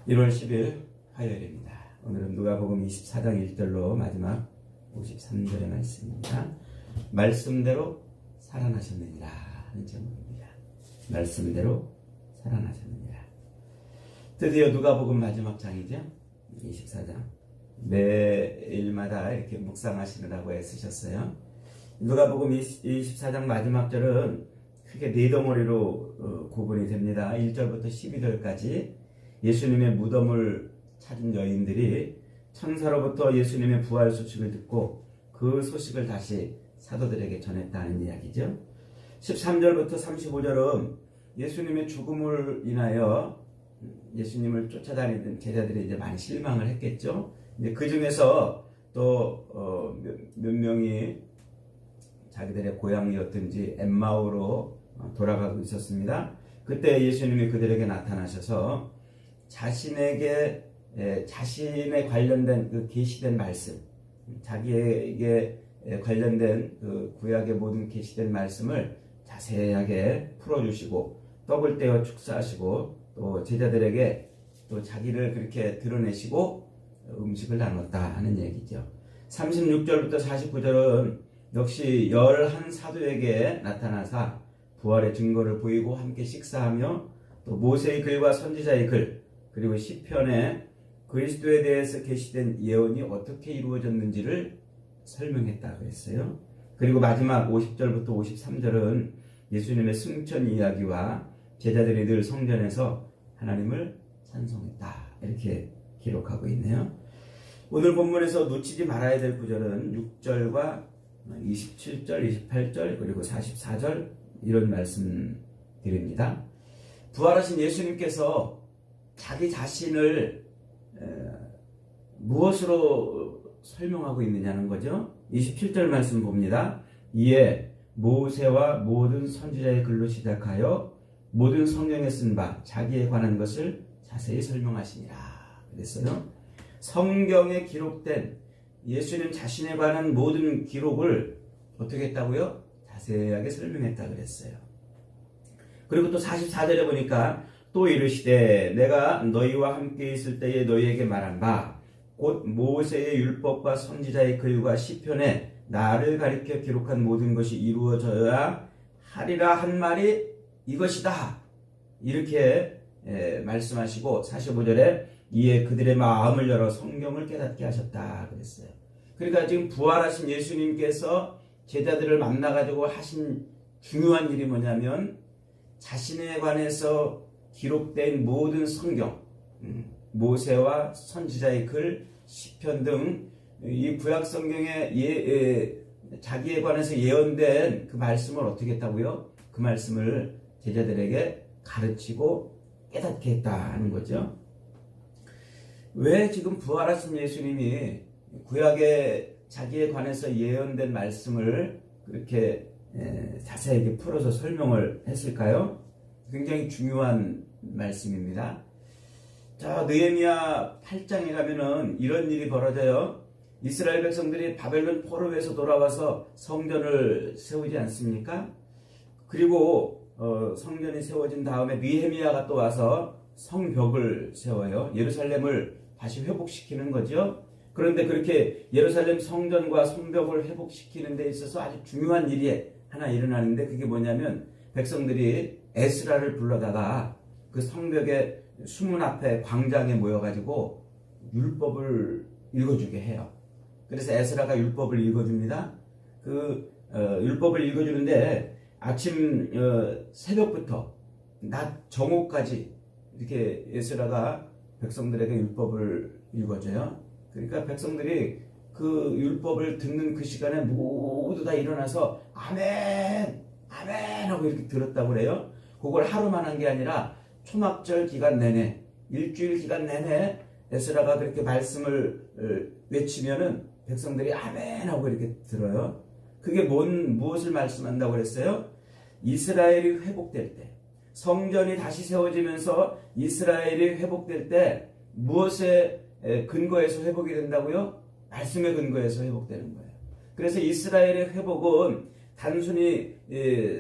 1월 10일 화요일입니다. 오늘은 누가복음 24장 1절로 마지막 53절의 말씀입니다. 말씀대로 살아나셨느니라 하는 제목입니다. 말씀대로 살아나셨느니라. 드디어 누가복음 마지막 장이죠. 24장. 매일마다 이렇게 묵상하시느라고 애쓰셨어요. 누가복음 24장 마지막 절은 크게 네 덩어리로 구분이 됩니다. 1절부터 12절까지 예수님의 무덤을 찾은 여인들이 천사로부터 예수님의 부활 소식을 듣고 그 소식을 다시 사도들에게 전했다는 이야기죠. 13절부터 35절은 예수님의 죽음을 인하여 예수님을 쫓아다니던 제자들이 이제 많이 실망을 했겠죠. 이제 그 중에서 또 몇 명이 자기들의 고향이었든지 엠마오로 돌아가고 있었습니다. 그때 예수님이 그들에게 나타나셔서 자신에 관련된 그 계시된 말씀, 자기에게 관련된 그 구약의 모든 계시된 말씀을 자세하게 풀어주시고 떡을 떼어 축사하시고 또 제자들에게 또 자기를 그렇게 드러내시고 음식을 나눴다 하는 얘기죠. 36절부터 49절은 역시 11사도에게 나타나사 부활의 증거를 보이고 함께 식사하며 또 모세의 글과 선지자의 글 그리고 시편에 그리스도에 대해서 계시된 예언이 어떻게 이루어졌는지를 설명했다 그랬어요. 그리고 마지막 50절부터 53절은 예수님의 승천 이야기와 제자들이 늘 성전에서 하나님을 찬송했다 이렇게 기록하고 있네요. 오늘 본문에서 놓치지 말아야 될 구절은 6절과 27절, 28절 그리고 44절 이런 말씀 드립니다. 부활하신 예수님께서 자기 자신을 무엇으로 설명하고 있느냐는 거죠. 27절 말씀 봅니다. 이에 모세와 모든 선지자의 글로 시작하여 모든 성경에 쓴 바 자기에 관한 것을 자세히 설명하시니라 그랬어요. 성경에 기록된 예수님 자신에 관한 모든 기록을 어떻게 했다고요? 자세하게 설명했다 그랬어요. 그리고 또 44절에 보니까 또 이르시되 내가 너희와 함께 있을 때에 너희에게 말한 바 곧 모세의 율법과 선지자의 글과 시편에 나를 가리켜 기록한 모든 것이 이루어져야 하리라 한 말이 이것이다 이렇게 말씀하시고 45절에 이에 그들의 마음을 열어 성경을 깨닫게 하셨다 그랬어요. 그러니까 지금 부활하신 예수님께서 제자들을 만나가지고 하신 중요한 일이 뭐냐면 자신에 관해서 기록된 모든 성경, 모세와 선지자의 글, 시편 등 이 구약 성경에 자기에 관해서 예언된 그 말씀을 어떻게 했다고요? 그 말씀을 제자들에게 가르치고 깨닫게 했다는 거죠. 왜 지금 부활하신 예수님이 구약에 자기에 관해서 예언된 말씀을 그렇게 자세하게 풀어서 설명을 했을까요? 굉장히 중요한 말씀입니다. 자, 느헤미야 8장에 가면은 이런 일이 벌어져요. 이스라엘 백성들이 바벨론 포로에서 돌아와서 성전을 세우지 않습니까? 그리고 성전이 세워진 다음에 느헤미야가 또 와서 성벽을 세워요. 예루살렘을 다시 회복시키는 거죠. 그런데 그렇게 예루살렘 성전과 성벽을 회복시키는 데 있어서 아주 중요한 일이 하나 일어나는데 그게 뭐냐면 백성들이 에스라를 불러다가 그 성벽의 수문 앞에 광장에 모여가지고 율법을 읽어주게 해요. 그래서 에스라가 율법을 읽어줍니다. 그 율법을 읽어주는데 아침 새벽부터 낮 정오까지 이렇게 에스라가 백성들에게 율법을 읽어줘요. 그러니까 백성들이 그 율법을 듣는 그 시간에 모두 다 일어나서 아멘 아멘 하고 이렇게 들었다고 그래요. 그걸 하루만 한 게 아니라 초막절 기간 내내 일주일 기간 내내 에스라가 그렇게 말씀을 외치면은 백성들이 아멘 하고 이렇게 들어요. 그게 무엇을 말씀한다고 그랬어요? 이스라엘이 회복될 때 성전이 다시 세워지면서 이스라엘이 회복될 때 무엇의 근거에서 회복이 된다고요? 말씀의 근거에서 회복되는 거예요. 그래서 이스라엘의 회복은 단순히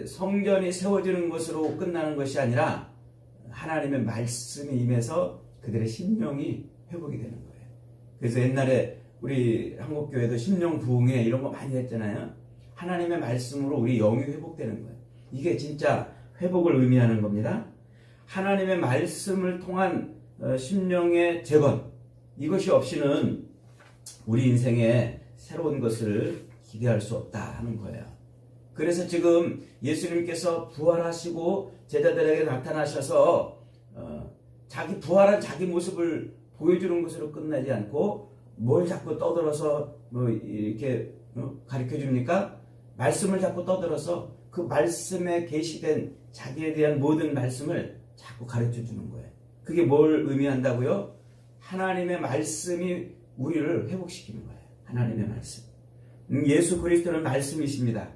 성전이 세워지는 것으로 끝나는 것이 아니라 하나님의 말씀이 임해서 그들의 심령이 회복이 되는 거예요. 그래서 옛날에 우리 한국교회도 심령 부흥회 이런 거 많이 했잖아요. 하나님의 말씀으로 우리 영이 회복되는 거예요. 이게 진짜 회복을 의미하는 겁니다. 하나님의 말씀을 통한 심령의 재건, 이것이 없이는 우리 인생에 새로운 것을 기대할 수 없다 하는 거예요. 그래서 지금 예수님께서 부활하시고 제자들에게 나타나셔서 자기 부활한 자기 모습을 보여주는 것으로 끝나지 않고 뭘 자꾸 떠들어서 이렇게 가르쳐 줍니까? 말씀을 자꾸 떠들어서 그 말씀에 계시된 자기에 대한 모든 말씀을 자꾸 가르쳐 주는 거예요. 그게 뭘 의미한다고요? 하나님의 말씀이 우리를 회복시키는 거예요. 하나님의 말씀. 예수 그리스도는 말씀이십니다.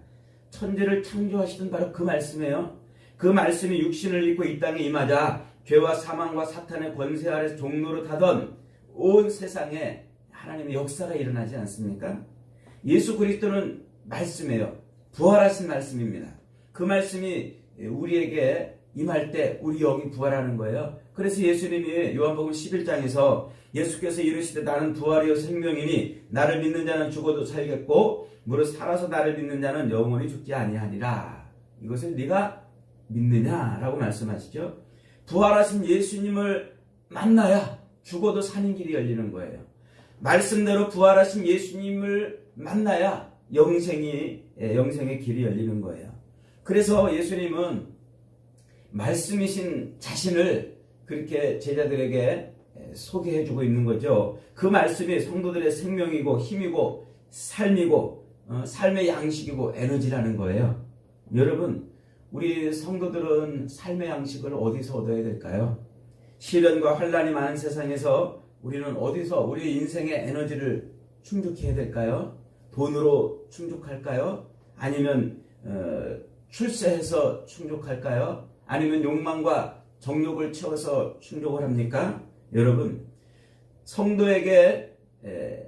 천지를 창조하시던 바로 그 말씀이에요. 그 말씀이 육신을 입고 이 땅에 임하자 죄와 사망과 사탄의 권세 아래 종노릇 하던 온 세상에 하나님의 역사가 일어나지 않습니까? 예수 그리스도는 말씀이에요. 부활하신 말씀입니다. 그 말씀이 우리에게 임할 때 우리 영이 부활하는 거예요. 그래서 예수님이 요한복음 11장에서 예수께서 이르시되 나는 부활이요 생명이니 나를 믿는 자는 죽어도 살겠고 무릇 살아서 나를 믿는 자는 영원히 죽지 아니하니라. 이것을 네가 믿느냐라고 말씀하시죠. 부활하신 예수님을 만나야 죽어도 사는 길이 열리는 거예요. 말씀대로 부활하신 예수님을 만나야 영생의 길이 열리는 거예요. 그래서 예수님은 말씀이신 자신을 그렇게 제자들에게 소개해주고 있는 거죠. 그 말씀이 성도들의 생명이고 힘이고 삶이고 삶의 양식이고 에너지라는 거예요. 여러분, 우리 성도들은 삶의 양식을 어디서 얻어야 될까요? 시련과 환난이 많은 세상에서 우리는 어디서 우리 인생의 에너지를 충족해야 될까요? 돈으로 충족할까요? 아니면 출세해서 충족할까요? 아니면 욕망과 정욕을 채워서 충족을 합니까? 여러분, 성도에게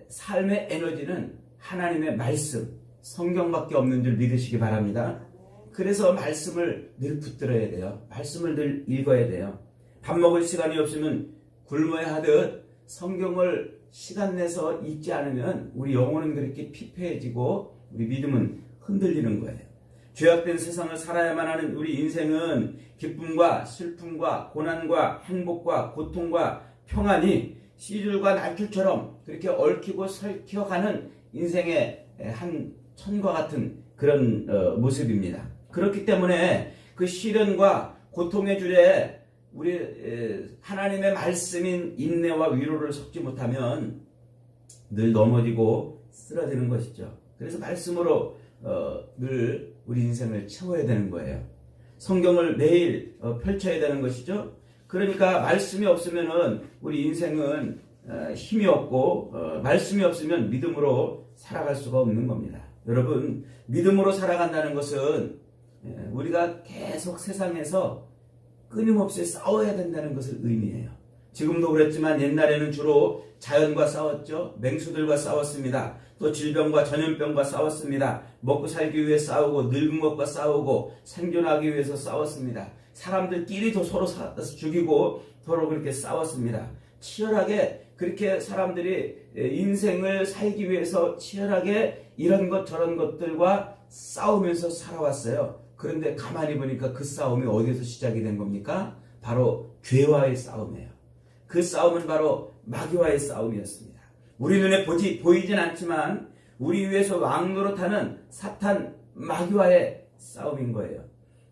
삶의 에너지는 하나님의 말씀, 성경밖에 없는 줄 믿으시기 바랍니다. 그래서 말씀을 늘 붙들어야 돼요. 말씀을 늘 읽어야 돼요. 밥 먹을 시간이 없으면 굶어야 하듯 성경을 시간 내서 읽지 않으면 우리 영혼은 그렇게 피폐해지고 우리 믿음은 흔들리는 거예요. 죄악된 세상을 살아야만 하는 우리 인생은 기쁨과 슬픔과 고난과 행복과 고통과 평안이 시줄과 날줄처럼 그렇게 얽히고 설켜가는 인생의 한 천과 같은 그런 모습입니다. 그렇기 때문에 그 시련과 고통의 줄에 우리 하나님의 말씀인 인내와 위로를 섞지 못하면 늘 넘어지고 쓰러지는 것이죠. 그래서 말씀으로 늘 우리 인생을 채워야 되는 거예요. 성경을 매일 펼쳐야 되는 것이죠. 그러니까 말씀이 없으면은 우리 인생은 힘이 없고 말씀이 없으면 믿음으로 살아갈 수가 없는 겁니다. 여러분, 믿음으로 살아간다는 것은 우리가 계속 세상에서 끊임없이 싸워야 된다는 것을 의미해요. 지금도 그랬지만 옛날에는 주로 자연과 싸웠죠. 맹수들과 싸웠습니다. 또 질병과 전염병과 싸웠습니다. 먹고 살기 위해 싸우고 늙은 것과 싸우고 생존하기 위해서 싸웠습니다. 사람들끼리도 서로 죽이고 서로 그렇게 싸웠습니다. 치열하게 그렇게 사람들이 인생을 살기 위해서 치열하게 이런 것 저런 것들과 싸우면서 살아왔어요. 그런데 가만히 보니까 그 싸움이 어디서 시작이 된 겁니까? 바로 죄와의 싸움이에요. 그 싸움은 바로 마귀와의 싸움이었습니다. 우리 눈에 보이진 않지만 우리 위에서 왕노릇하는 사탄 마귀와의 싸움인 거예요.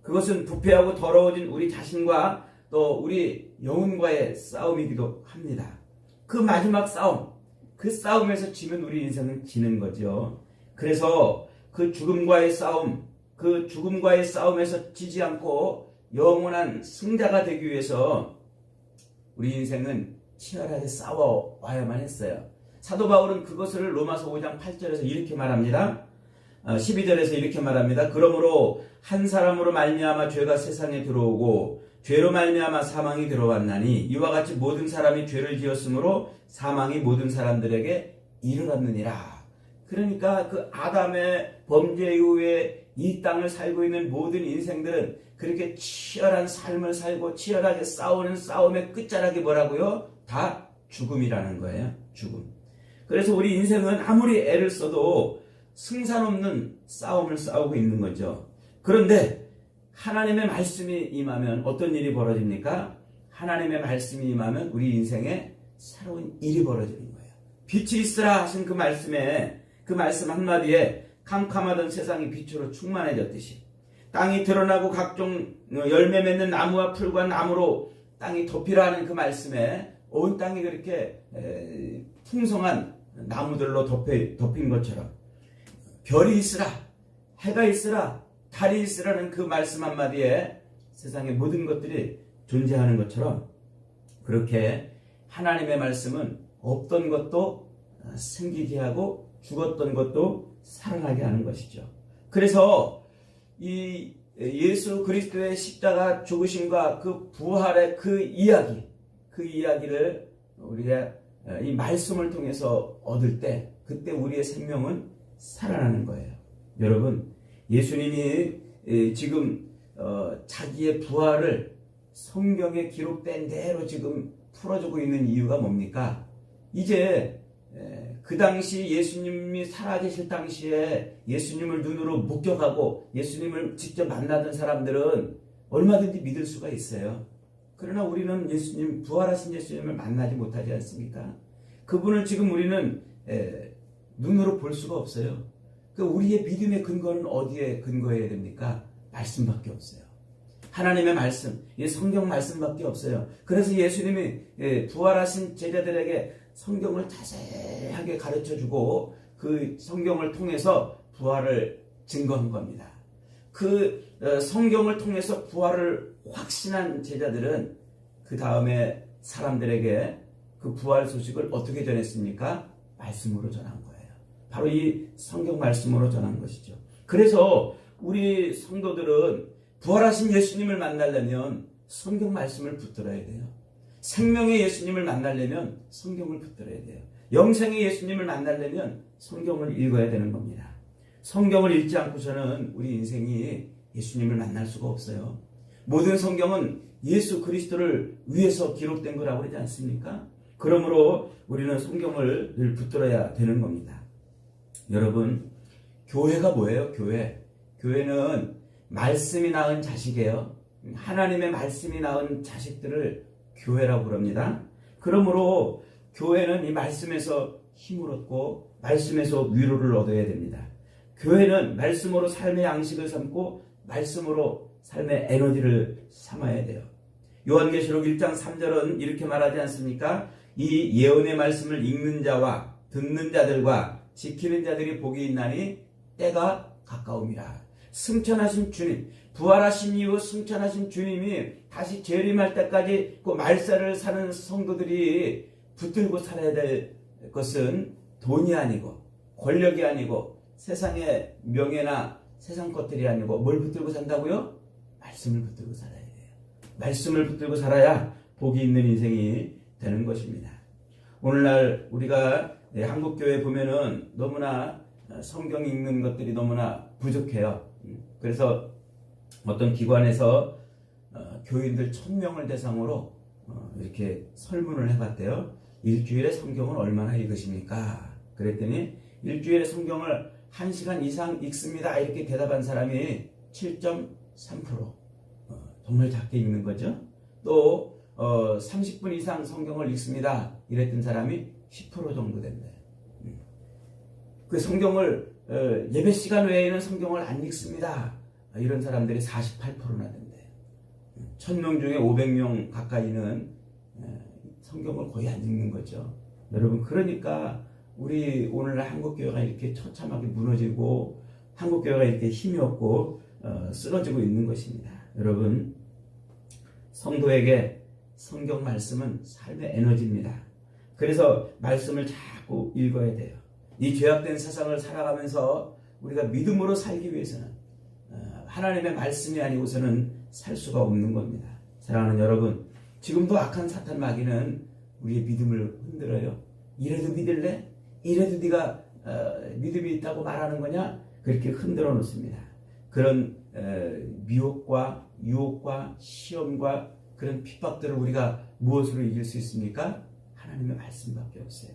그것은 부패하고 더러워진 우리 자신과 또 우리 영혼과의 싸움이기도 합니다. 그 마지막 싸움, 그 싸움에서 지면 우리 인생은 지는 거죠. 그래서 그 죽음과의 싸움에서 지지 않고 영원한 승자가 되기 위해서 우리 인생은 치열하게 싸워와야만 했어요. 사도 바울은 그것을 로마서 5장 8절에서 이렇게 말합니다. 12절에서 이렇게 말합니다. 그러므로 한 사람으로 말미암아 죄가 세상에 들어오고 죄로 말미암아 사망이 들어왔나니 이와 같이 모든 사람이 죄를 지었으므로 사망이 모든 사람들에게 이르렀느니라. 그러니까 그 아담의 범죄 이후에 이 땅을 살고 있는 모든 인생들은 그렇게 치열한 삶을 살고 치열하게 싸우는 싸움의 끝자락이 뭐라고요? 다 죽음이라는 거예요. 죽음. 그래서 우리 인생은 아무리 애를 써도 승산 없는 싸움을 싸우고 있는 거죠. 그런데 하나님의 말씀이 임하면 어떤 일이 벌어집니까? 하나님의 말씀이 임하면 우리 인생에 새로운 일이 벌어지는 거예요. 빛이 있으라 하신 그 말씀에, 그 말씀 한마디에 캄캄하던 세상이 빛으로 충만해졌듯이 땅이 드러나고 각종 열매 맺는 나무와 풀과 나무로 땅이 덮이라 하는 그 말씀에 온 땅이 그렇게 풍성한 나무들로 덮인 것처럼 별이 있으라, 해가 있으라, 달이 있으라는 그 말씀 한마디에 세상의 모든 것들이 존재하는 것처럼 그렇게 하나님의 말씀은 없던 것도 생기게 하고 죽었던 것도 살아나게 하는 것이죠. 그래서 이 예수 그리스도의 십자가 죽으심과 그 부활의 그 이야기를 우리가 이 말씀을 통해서 얻을 때 그때 우리의 생명은 살아나는 거예요. 여러분, 예수님이 지금 자기의 부활을 성경에 기록된 대로 지금 풀어주고 있는 이유가 뭡니까? 이제 그 당시 예수님이 살아계실 당시에 예수님을 눈으로 목격하고 예수님을 직접 만나던 사람들은 얼마든지 믿을 수가 있어요. 그러나 우리는 예수님, 부활하신 예수님을 만나지 못하지 않습니까? 그분을 지금 우리는 눈으로 볼 수가 없어요. 우리의 믿음의 근거는 어디에 근거해야 됩니까? 말씀밖에 없어요. 하나님의 말씀, 성경 말씀밖에 없어요. 그래서 예수님이 부활하신 제자들에게 성경을 자세하게 가르쳐주고 그 성경을 통해서 부활을 증거한 겁니다. 그 성경을 통해서 부활을 확신한 제자들은 그 다음에 사람들에게 그 부활 소식을 어떻게 전했습니까? 말씀으로 전한 거예요. 바로 이 성경 말씀으로 전한 것이죠. 그래서 우리 성도들은 부활하신 예수님을 만나려면 성경 말씀을 붙들어야 돼요. 생명의 예수님을 만나려면 성경을 붙들어야 돼요. 영생의 예수님을 만나려면 성경을 읽어야 되는 겁니다. 성경을 읽지 않고서는 우리 인생이 예수님을 만날 수가 없어요. 모든 성경은 예수 그리스도를 위해서 기록된 거라고 그러지 않습니까? 그러므로 우리는 성경을 늘 붙들어야 되는 겁니다. 여러분, 교회가 뭐예요? 교회는 말씀이 낳은 자식이에요. 하나님의 말씀이 낳은 자식들을 교회라고 그럽니다. 그러므로 교회는 이 말씀에서 힘을 얻고 말씀에서 위로를 얻어야 됩니다. 교회는 말씀으로 삶의 양식을 삼고 말씀으로 삶의 에너지를 삼아야 돼요. 요한계시록 1장 3절은 이렇게 말하지 않습니까? 이 예언의 말씀을 읽는 자와 듣는 자들과 지키는 자들이 복이 있나니 때가 가까움이라. 승천하신 주님, 부활하신 이후 승천하신 주님이 다시 재림할 때까지 그 말세를 사는 성도들이 붙들고 살아야 될 것은 돈이 아니고 권력이 아니고 세상의 명예나 세상 것들이 아니고 뭘 붙들고 산다고요? 말씀을 붙들고 살아야 돼요. 말씀을 붙들고 살아야 복이 있는 인생이 되는 것입니다. 오늘날 우리가 한국교회 보면은 너무나 성경 읽는 것들이 너무나 부족해요. 그래서 어떤 기관에서 교인들 1000명을 대상으로 이렇게 설문을 해봤대요. 일주일에 성경을 얼마나 읽으십니까? 그랬더니 일주일에 성경을 1시간 이상 읽습니다. 이렇게 대답한 사람이 7.3%. 정말 작게 읽는 거죠. 또 30분 이상 성경을 읽습니다. 이랬던 사람이 10% 정도 된대요. 그 성경을 예배 시간 외에는 성경을 안 읽습니다. 이런 사람들이 48%나 된대요. 1000명 중에 500명 가까이는 성경을 거의 안 읽는 거죠. 여러분, 그러니까 우리 오늘날 한국교회가 이렇게 처참하게 무너지고 한국교회가 이렇게 힘이 없고 쓰러지고 있는 것입니다. 여러분, 성도에게 성경 말씀은 삶의 에너지입니다. 그래서 말씀을 자꾸 읽어야 돼요. 이 죄악된 세상을 살아가면서 우리가 믿음으로 살기 위해서는 하나님의 말씀이 아니고서는 살 수가 없는 겁니다. 사랑하는 여러분, 지금도 악한 사탄 마귀는 우리의 믿음을 흔들어요. 이래도 믿을래? 이래도 네가 믿음이 있다고 말하는 거냐? 그렇게 흔들어 놓습니다. 그런 미혹과 유혹과 시험과 그런 핍박들을 우리가 무엇으로 이길 수 있습니까? 하나님의 말씀밖에 없어요.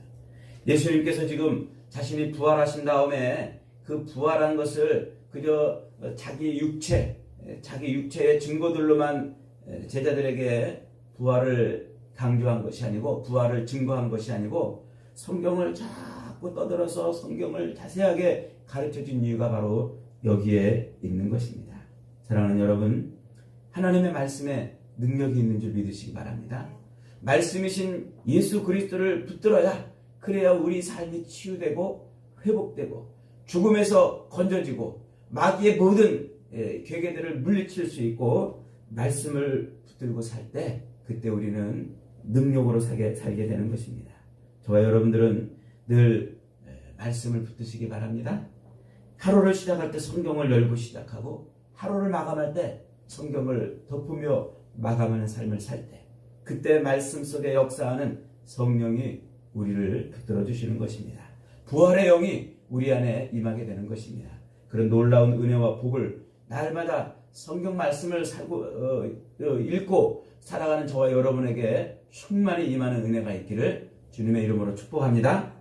예수님께서 지금 자신이 부활하신 다음에 그 부활한 것을 그저 자기 육체의 증거들로만 제자들에게 부활을 강조한 것이 아니고, 부활을 증거한 것이 아니고, 성경을 자꾸 떠들어서 성경을 자세하게 가르쳐준 이유가 바로 여기에 있는 것입니다. 사랑하는 여러분, 하나님의 말씀에 능력이 있는 줄 믿으시기 바랍니다. 말씀이신 예수 그리스도를 붙들어야, 그래야 우리 삶이 치유되고 회복되고 죽음에서 건져지고 마귀의 모든 괴계들을 물리칠 수 있고, 말씀을 붙들고 살 때 그때 우리는 능력으로 살게 되는 것입니다. 저와 여러분들은 늘 말씀을 붙드시기 바랍니다. 하루를 시작할 때 성경을 열고 시작하고, 하루를 마감할 때 성경을 덮으며 마감하는 삶을 살 때, 그때 말씀 속에 역사하는 성령이 우리를 붙들어 주시는 것입니다. 부활의 영이 우리 안에 임하게 되는 것입니다. 그런 놀라운 은혜와 복을 날마다 성경 말씀을 읽고 살아가는 저와 여러분에게 충만히 임하는 은혜가 있기를 주님의 이름으로 축복합니다.